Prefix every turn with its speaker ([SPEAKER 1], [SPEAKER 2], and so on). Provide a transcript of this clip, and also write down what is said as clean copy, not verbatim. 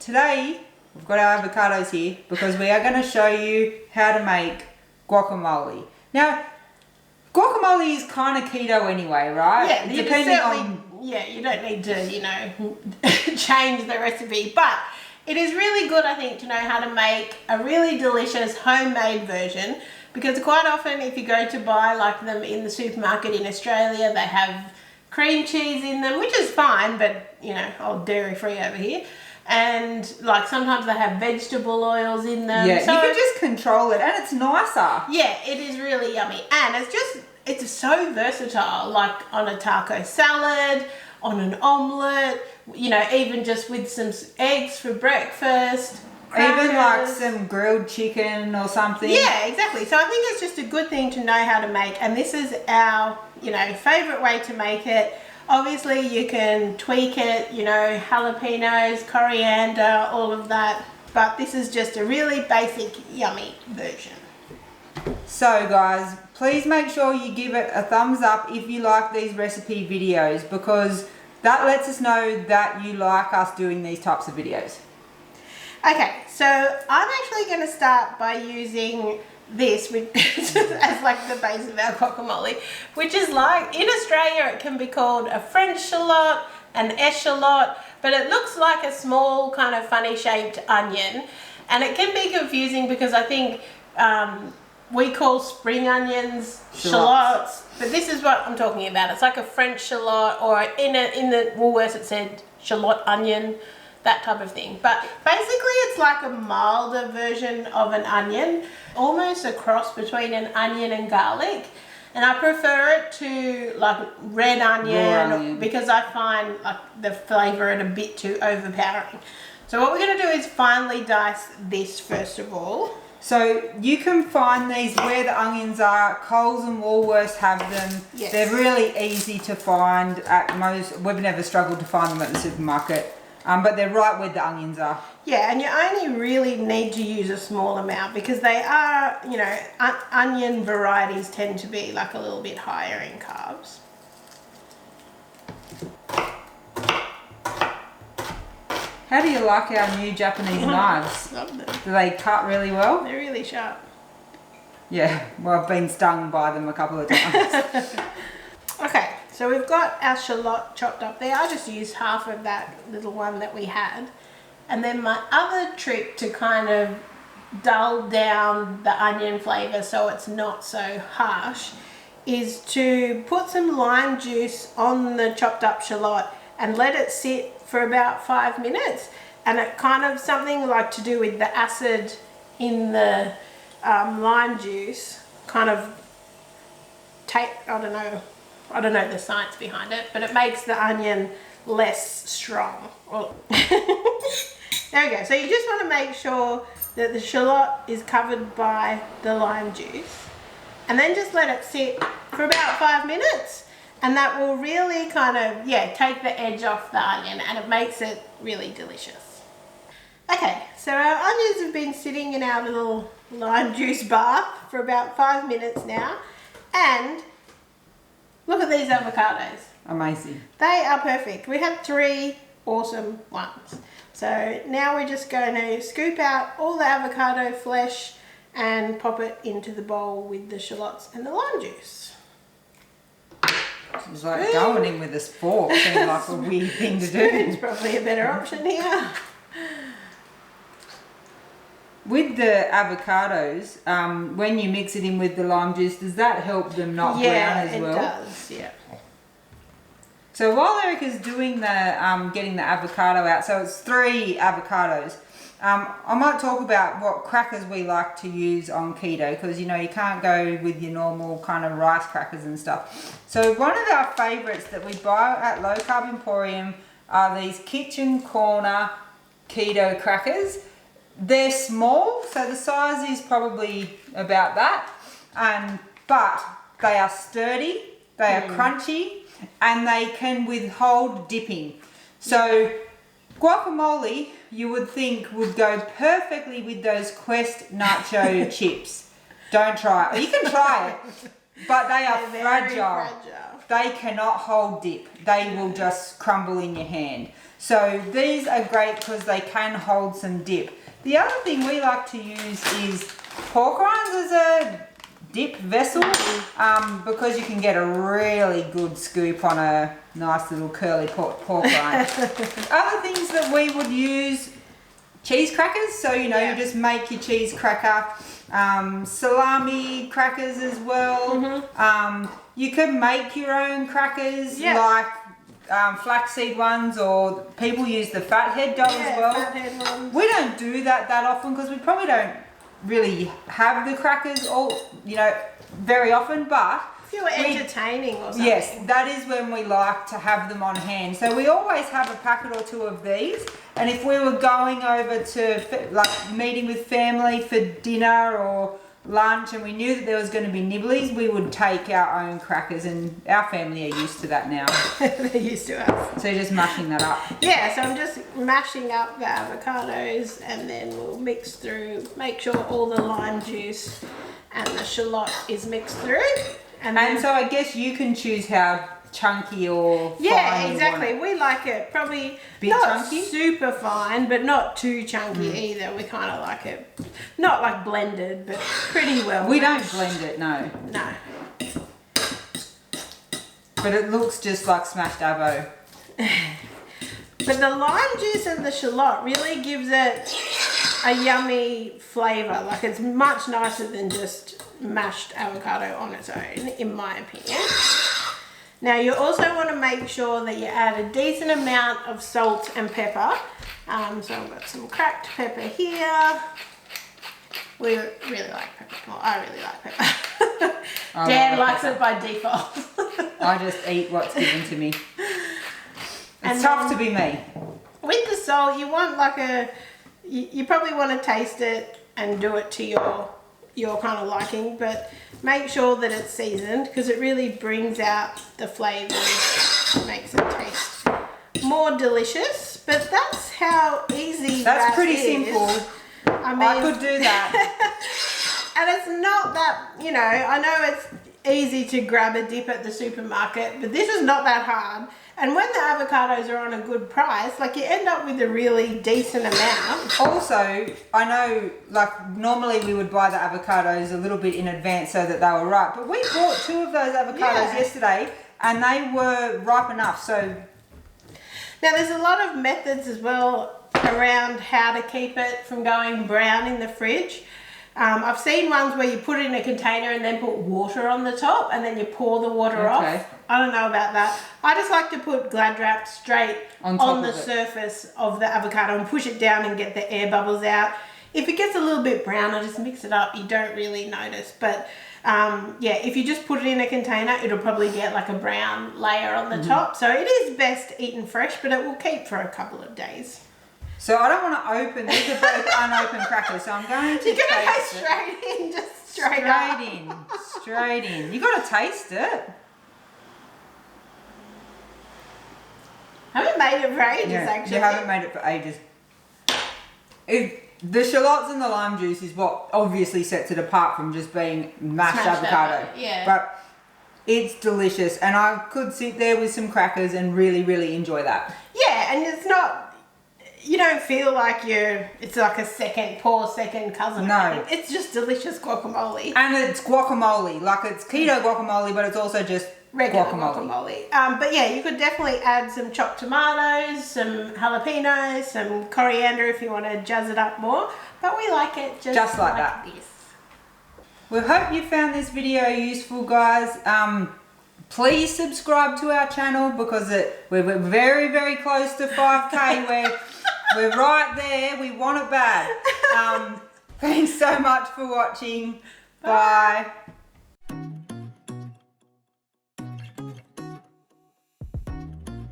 [SPEAKER 1] today we've got our avocados here because we are going to show you how to make guacamole. Now, guacamole is kind of keto anyway, right?
[SPEAKER 2] Yeah, you don't need to, change the recipe, but it is really good, I think, to know how to make a really delicious homemade version, because quite often if you go to buy like them in the supermarket in Australia, they have cream cheese in them, which is fine, but old dairy free over here. And like sometimes they have vegetable oils in them.
[SPEAKER 1] Yeah,
[SPEAKER 2] so
[SPEAKER 1] you can just control it and it's nicer.
[SPEAKER 2] Yeah, it is really yummy. And it's so versatile, like on a taco salad, on an omelette, even just with some eggs for breakfast. Crackers.
[SPEAKER 1] Even like some grilled chicken or something.
[SPEAKER 2] Yeah, exactly. So I think it's just a good thing to know how to make. And this is our, favourite way to make it. Obviously, you can tweak it, jalapenos, coriander, all of that. But this is just a really basic, yummy version.
[SPEAKER 1] So guys, please make sure you give it a thumbs up if you like these recipe videos, because that lets us know that you like us doing these types of videos. Okay,
[SPEAKER 2] so I'm actually going to start by using this as like the base of our guacamole, which is like, in Australia it can be called a French shallot, an eschalot, but it looks like a small kind of funny shaped onion, and it can be confusing because I think we call spring onions shallots, but this is what I'm talking about. It's like a French shallot, or in the Woolworths it said shallot onion, that type of thing. But basically it's like a milder version of an onion, almost a cross between an onion and garlic. And I prefer it to like red onion, because I find like the flavour it a bit too overpowering. So what we're going to do is finely dice this first of all.
[SPEAKER 1] So you can find these where the onions are. Coles and Woolworths have them.
[SPEAKER 2] Yes.
[SPEAKER 1] They're really easy to find at most. We've never struggled to find them at the supermarket. But they're right where the onions are.
[SPEAKER 2] Yeah, and you only really need to use a small amount because they are, onion varieties tend to be like a little bit higher in carbs.
[SPEAKER 1] How do you like our new Japanese knives?
[SPEAKER 2] Love them.
[SPEAKER 1] Do they cut really well?
[SPEAKER 2] They're really sharp.
[SPEAKER 1] Yeah, well, I've been stung by them a couple of times.
[SPEAKER 2] Okay, so we've got our shallot chopped up there. I just used half of that little one that we had. And then my other trick to kind of dull down the onion flavour so it's not so harsh is to put some lime juice on the chopped up shallot and let it sit for about 5 minutes. And it kind of something like to do with the acid in the lime juice kind of I don't know the science behind it, but it makes the onion less strong. There we go. So you just want to make sure that the shallot is covered by the lime juice, and then just let it sit for about 5 minutes, and that will really kind of, take the edge off the onion, and it makes it really delicious. Okay, so our onions have been sitting in our little lime juice bath for about 5 minutes now, and look at these avocados.
[SPEAKER 1] Amazing.
[SPEAKER 2] They are perfect. We have 3 awesome ones. So now we're just going to scoop out all the avocado flesh and pop it into the bowl with the shallots and the lime juice.
[SPEAKER 1] It's like going in with a fork seems like a weird thing to do.
[SPEAKER 2] It's probably a better option here.
[SPEAKER 1] With the avocados, when you mix it in with the lime juice, does that help them not brown as well?
[SPEAKER 2] Yeah, it does, yeah.
[SPEAKER 1] So while Erika's doing the getting the avocado out, so it's 3 avocados, I might talk about what crackers we like to use on keto, because you can't go with your normal kind of rice crackers and stuff. So one of our favourites that we buy at Low Carb Emporium are these kitchen corner keto crackers. They're small, so the size is probably about that, but they are sturdy, they are crunchy, and they can withhold dipping. So guacamole, you would think, would go perfectly with those Quest nacho chips. Don't try it. You can try it, but they are
[SPEAKER 2] They're
[SPEAKER 1] fragile.
[SPEAKER 2] very fragile.
[SPEAKER 1] They cannot hold dip. They will just crumble in your hand. So these are great because they can hold some dip. The other thing we like to use is pork rinds as a dip vessel, because you can get a really good scoop on a nice little curly pork rind. Other things that we would use, cheese crackers. So you just make your cheese cracker, salami crackers as well. You can make your own crackers, like flaxseed ones, or people use the fathead dough as well.
[SPEAKER 2] Fathead ones.
[SPEAKER 1] We don't do that often because we probably don't really have the crackers very often, but
[SPEAKER 2] if you were entertaining or something.
[SPEAKER 1] Yes, that is when we like to have them on hand. So we always have a packet or two of these, and if we were going over to meeting with family for dinner or lunch and we knew that there was going to be nibblies, we would take our own crackers, and our family are used to that now.
[SPEAKER 2] They're used to us.
[SPEAKER 1] So you're just mashing that up.
[SPEAKER 2] Yeah, so I'm just mashing up the avocados, and then we'll mix through, make sure all the lime juice and the shallot is mixed through. And
[SPEAKER 1] so I guess you can choose how chunky or fine
[SPEAKER 2] exactly.
[SPEAKER 1] you want it.
[SPEAKER 2] We like it probably
[SPEAKER 1] Bit
[SPEAKER 2] not
[SPEAKER 1] chunky?
[SPEAKER 2] super fine, but not too chunky either. We kind of like it, not like blended, but pretty well.
[SPEAKER 1] We don't blend it, no.
[SPEAKER 2] No.
[SPEAKER 1] But it looks just like smashed avo.
[SPEAKER 2] But the lime juice and the shallot really gives it a yummy flavour. Like, it's much nicer than just mashed avocado on its own, in my opinion. Now you also want to make sure that you add a decent amount of salt and pepper. So I've got some cracked pepper here. We really like pepper. Well, I really like pepper. Dan likes it by default.
[SPEAKER 1] I just eat what's given to me. It's
[SPEAKER 2] And
[SPEAKER 1] tough to be me.
[SPEAKER 2] With the salt, you want you probably want to taste it and do it to your kind of liking, but make sure that it's seasoned because it really brings out the flavours, makes it taste more delicious. But that's how easy
[SPEAKER 1] That's
[SPEAKER 2] that
[SPEAKER 1] pretty
[SPEAKER 2] is.
[SPEAKER 1] simple.
[SPEAKER 2] I mean,
[SPEAKER 1] I could do that.
[SPEAKER 2] and it's not that, I know it's easy to grab a dip at the supermarket, but this is not that hard. And when the avocados are on a good price, you end up with a really decent amount.
[SPEAKER 1] Also, I know, normally we would buy the avocados a little bit in advance so that they were ripe, but we bought 2 of those avocados yesterday and they were ripe enough, so...
[SPEAKER 2] Now, there's a lot of methods as well around how to keep it from going brown in the fridge. I've seen ones where you put it in a container and then put water on the top and then you pour the water off. I don't know about that. I just like to put Glad Wrap straight on the surface of the avocado and push it down and get the air bubbles out. If it gets a little bit brown, I just mix it up. You don't really notice. But if you just put it in a container, it'll probably get a brown layer on the top. So it is best eaten fresh, but it will keep for a couple of days.
[SPEAKER 1] So I don't want to open, these are both unopened crackers, so I'm going to
[SPEAKER 2] You're going to go
[SPEAKER 1] taste it.
[SPEAKER 2] straight in, just straight up.
[SPEAKER 1] Straight in. You got to taste it.
[SPEAKER 2] I haven't made it for ages, actually.
[SPEAKER 1] You haven't made it for ages. The shallots and the lime juice is what obviously sets it apart from just being mashed avocado.
[SPEAKER 2] Yeah.
[SPEAKER 1] But it's delicious, and I could sit there with some crackers and really, really enjoy that.
[SPEAKER 2] Yeah, and it's not... You don't feel like it's like a second cousin.
[SPEAKER 1] No.
[SPEAKER 2] It's just delicious guacamole.
[SPEAKER 1] And it's guacamole. It's keto guacamole, but it's also just
[SPEAKER 2] Regular guacamole. But yeah, you could definitely add some chopped tomatoes, some jalapenos, some coriander if you want to jazz it up more. But we like it just like that. This.
[SPEAKER 1] We hope you found this video useful, guys. Please subscribe to our channel because we're very, very close to 5K. We're right there. We want it bad. Thanks so much for watching. Bye.